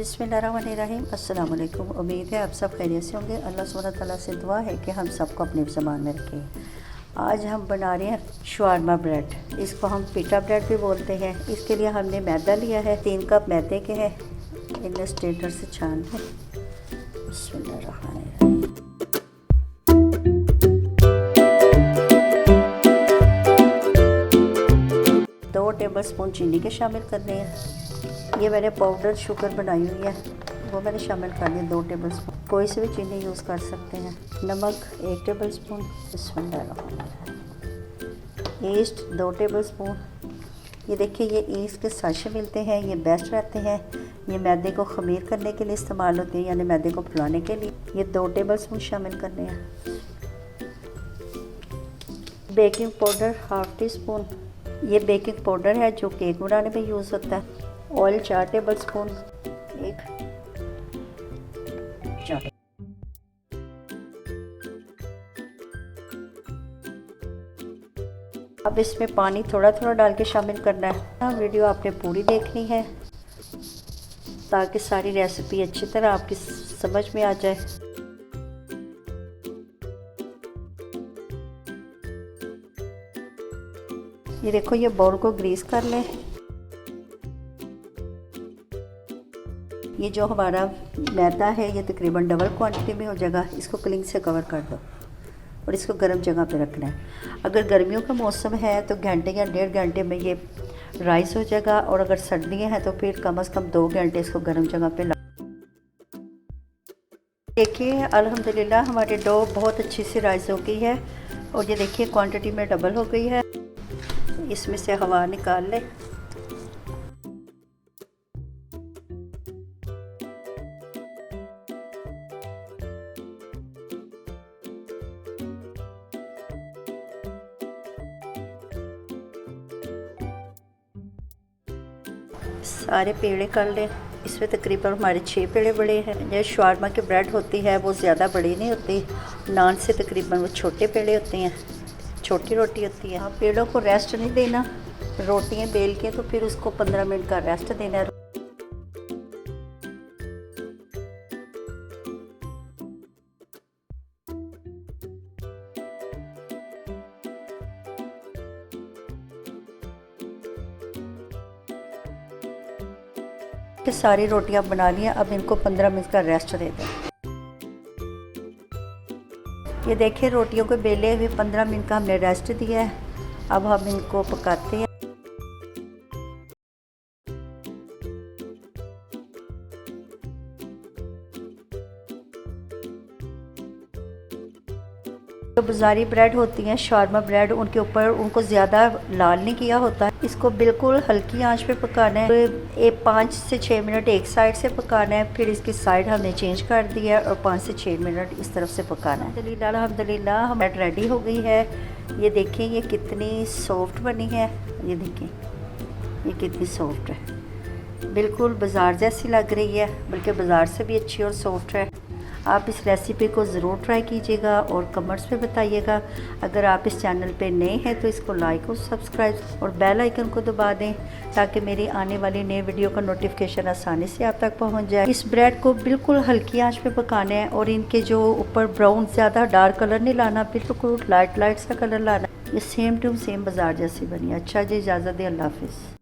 बिस्मिल्लाहिर्रहमानिर्रहीम। अस्सलाम वालेकुम। उम्मीद है आप सब खैरियत से होंगे। अल्लाह सुब्हानहू तआला से दुआ है कि हम सबको अपने ज़बान में रखें। आज हम बना रहे हैं शवारमा ब्रेड। इसको हम पिटा ब्रेड भी बोलते हैं। इसके लिए हमने मैदा लिया है, 3 कप मैदे के हैं। इन्हें स्ट्रेनर से छान लें। बिस्मिल्लाहिर्रहमानिर्रहीम। 2 टेबल स्पून चीनी के शामिल करने हैं। ये मैंने पाउडर शुगर बनाई हुई है, वो मैंने शामिल कर दी 2 टेबल स्पून। कोई से भी चीनी यूज़ कर सकते हैं। नमक 1 table spoon. East 2 table spoon. ये देखिए, ये ईस्ट के साशे मिलते हैं, ये बेस्ट रहते हैं। ये मैदे को खमीर करने के लिए इस्तेमाल होते हैं, यानी मैदे को फुलाने के लिए। ये 2 टेबल स्पून शामिल करने हैं। Baking powder 1/2 tea spoon. ये बेकिंग पाउडर है जो केक बनाने में यूज़ होता है। Oil 4 table spoon. अब इसमें पानी थोड़ा थोड़ा डाल के शामिल करना है। वीडियो आपने पूरी देखनी है ताकि सारी रेसिपी अच्छी तरह आपकी समझ में आ जाए। ये देखो, ये बाउल को ग्रीस कर लें। ये जो हमारा मैदा है ये तकरीबन डबल क्वांटिटी में हो जाएगा। इसको क्लिंग से कवर कर दो और इसको गर्म जगह पे रखना है। अगर गर्मियों का मौसम है तो घंटे या 1.5 घंटे में ये राइस हो जाएगा, और अगर सर्दियाँ हैं तो फिर कम से कम 2 घंटे इसको गर्म जगह पे देखिए, अल्हम्दुलिल्लाह हमारे डो बहुत अच्छी सी राइस हो गई है। और ये देखिए, क्वांटिटी में डबल हो गई है। इसमें से हवा निकाल लें। सारे पेड़े कर लें। इसमें तकरीबन हमारे 6 पेड़े बड़े हैं। जो शवारमा की ब्रेड होती है वो ज़्यादा बड़ी नहीं होती, नान से तकरीबन वो छोटे पेड़े होते हैं, छोटी रोटी होती है। पेड़ों को रेस्ट नहीं देना। रोटियां बेल के तो फिर उसको 15 मिनट का रेस्ट देना है। सारी रोटियां बना लिया। अब इनको 15 मिनट का रेस्ट दे दें। ये देखिए, रोटियों को बेले हुए 15 मिनट का हमने रेस्ट दिया है। अब हम इनको पकाते हैं। जो बाज़ारी ब्रेड होती हैं, शवारमा ब्रेड, उनके ऊपर उनको ज़्यादा लाल नहीं किया होता है। इसको बिल्कुल हल्की आंच पे पकाना है। 5 से 6 मिनट एक साइड से पकाना है, फिर इसकी साइड हमने चेंज कर दिया है और 5 से 6 मिनट इस तरफ से पकाना है। अल्हम्दुलिल्लाह हमारी ब्रेड रेडी हो गई है। ये देखें, ये कितनी सॉफ्ट बनी है। ये देखें, ये कितनी सॉफ्ट है, बिल्कुल बाज़ार जैसी लग रही है, बल्कि बाज़ार से भी अच्छी और सॉफ्ट है। आप इस रेसिपी को ज़रूर ट्राई कीजिएगा और कमेंट्स में बताइएगा। अगर आप इस चैनल पे नए हैं तो इसको लाइक और सब्सक्राइब और बेल आइकन को दबा दें ताकि मेरी आने वाली नए वीडियो का नोटिफिकेशन आसानी से आप तक पहुंच जाए। इस ब्रेड को बिल्कुल हल्की आंच पे पकाना है और इनके जो ऊपर ब्राउन ज़्यादा डार्क कलर नहीं लाना, बिल्कुल लाइट सा कलर लाना। ये सेम टू सेम बाज़ार जैसी बनी। अच्छा जी, इजाज़त दें। अल्लाह हाफिज़।